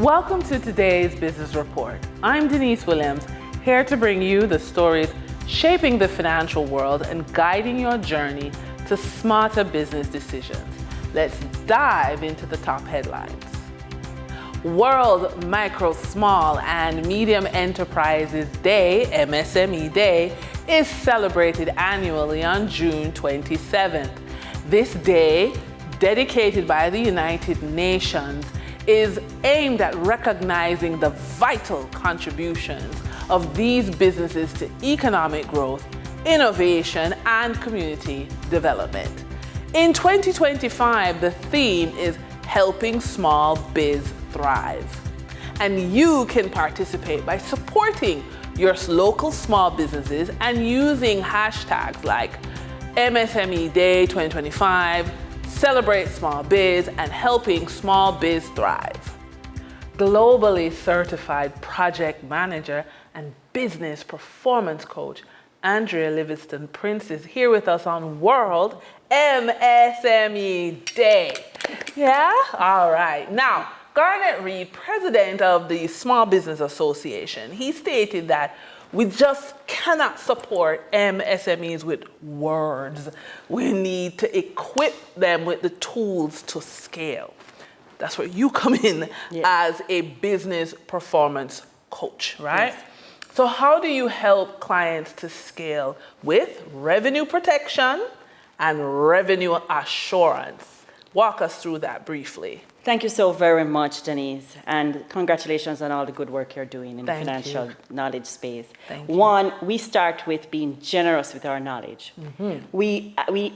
Welcome to today's Business Report. I'm Denise Williams, here to bring you the stories shaping the financial world and guiding your journey to smarter business decisions. Let's dive into the top headlines. World Micro, Small and Medium Enterprises Day, MSME Day, is celebrated annually on June 27th. This day, dedicated by the United Nations, is aimed at recognizing the vital contributions of these businesses to economic growth, innovation, and community development. In 2025, the theme is Helping Small Biz Thrive. And you can participate by supporting your local small businesses and using hashtags like MSME Day 2025, Celebrate Small Biz, and Helping Small Biz Thrive. Globally certified project manager and business performance coach Andrea Livingston Prince is here with us on World MSME Day. Yeah? All right. Now, Garnet Reed, president of the Small Business Association, he stated that we just cannot support MSMEs with words. We need to equip them with the tools to scale. That's where you come in as a business performance coach, right? Yes. So how do you help clients to scale with revenue protection and revenue assurance? Walk us through that briefly. Thank you so very much, Denise, and congratulations on all the good work you're doing in the financial knowledge space. One, we start with being generous with our knowledge. Mm-hmm. We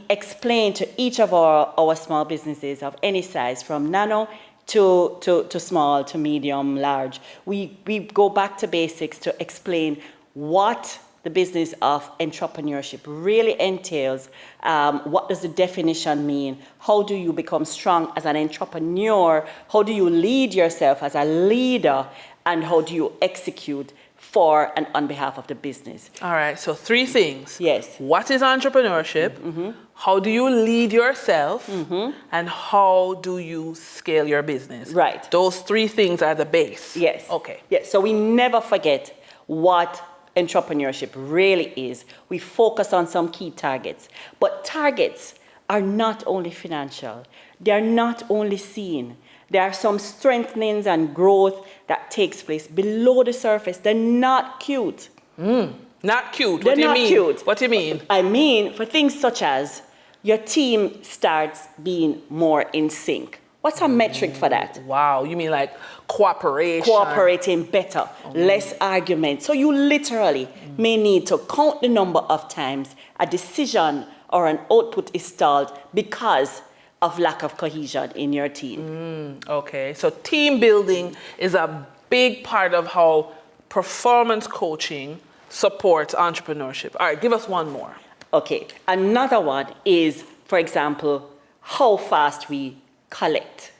explain to each of our small businesses of any size, from nano to small, to medium, large. We go back to basics to explain what the business of entrepreneurship really entails. What does the definition mean? How do you become strong as an entrepreneur? How do you lead yourself as a leader? And how do you execute for and on behalf of the business? All right, so 3 things. Yes. What is entrepreneurship? Mm-hmm. How do you lead yourself? Mm-hmm. And how do you scale your business? Right. Those 3 things are the base. Yes. Okay. Yes. So we never forget what entrepreneurship really is. We focus on some key targets, but targets are not only financial. They are not only seen. There are some strengthenings and growth that takes place below the surface. They're not cute. Not cute. They're not cute. What do you mean? I mean, for things such as your team starts being more in sync. What's a metric for that? Wow, you mean like cooperation? Cooperating better, less argument. So you literally may need to count the number of times a decision or an output is stalled because of lack of cohesion in your team. Okay, so team building is a big part of how performance coaching supports entrepreneurship. All right, give us one more. Okay, another one is, for example, how fast we collect.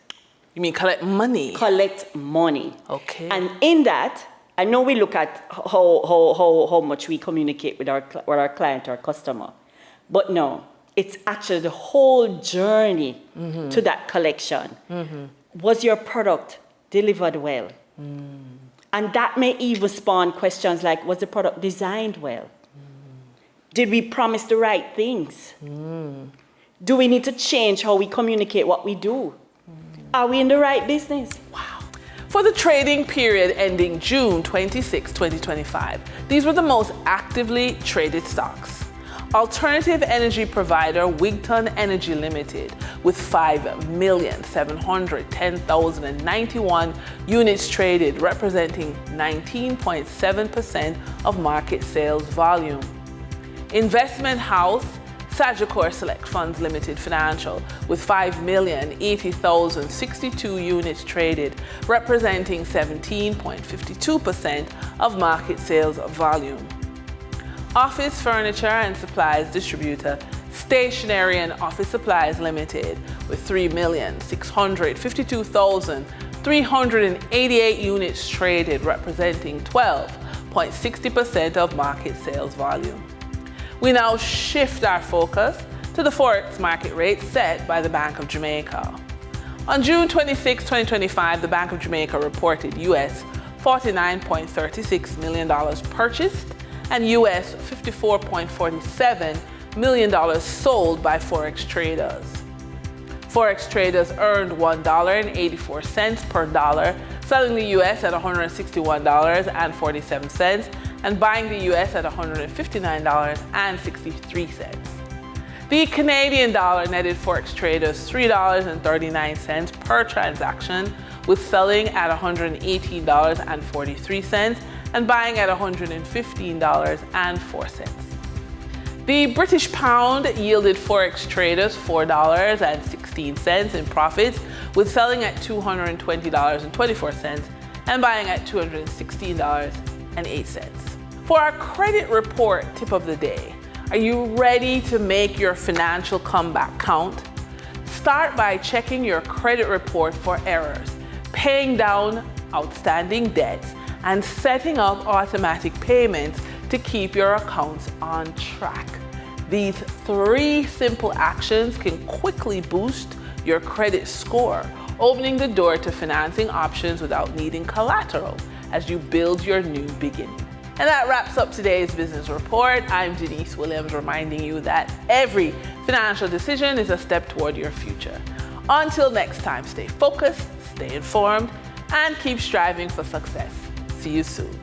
You mean collect money? Collect money. Okay. And in that, I know we look at how much we communicate with our client or customer, but no, it's actually the whole journey to that collection. Mm-hmm. Was your product delivered well? And that may even spawn questions like, was the product designed well? Did we promise the right things? Do we need to change how we communicate what we do? Are we in the right business? Wow. For the trading period ending June 26, 2025, these were the most actively traded stocks. Alternative energy provider Wigton Energy Limited with 5,710,091 units traded, representing 19.7% of market sales volume. Investment house Sagicor Select Funds Limited Financial with 5,080,062 units traded, representing 17.52% of market sales volume. Office Furniture and Supplies Distributor Stationery and Office Supplies Limited with 3,652,388 units traded, representing 12.60% of market sales volume. We now shift our focus to the Forex market rate set by the Bank of Jamaica. On June 26, 2025, the Bank of Jamaica reported US $49.36 million purchased and US $54.47 million sold by Forex traders. Forex traders earned $1.84 per dollar, selling the US at $161.47 and buying the US at $159.63. The Canadian dollar netted Forex traders $3.39 per transaction, with selling at $118.43 and buying at $115.04. The British pound yielded Forex traders $4.16 in profits, with selling at $220.24 and buying at $216.08. For our credit report tip of the day, are you ready to make your financial comeback count? Start by checking your credit report for errors, paying down outstanding debts, and setting up automatic payments to keep your accounts on track. These 3 simple actions can quickly boost your credit score, opening the door to financing options without needing collateral as you build your new beginning. And that wraps up today's business report. I'm Denise Williams, reminding you that every financial decision is a step toward your future. Until next time, stay focused, stay informed, and keep striving for success. See you soon.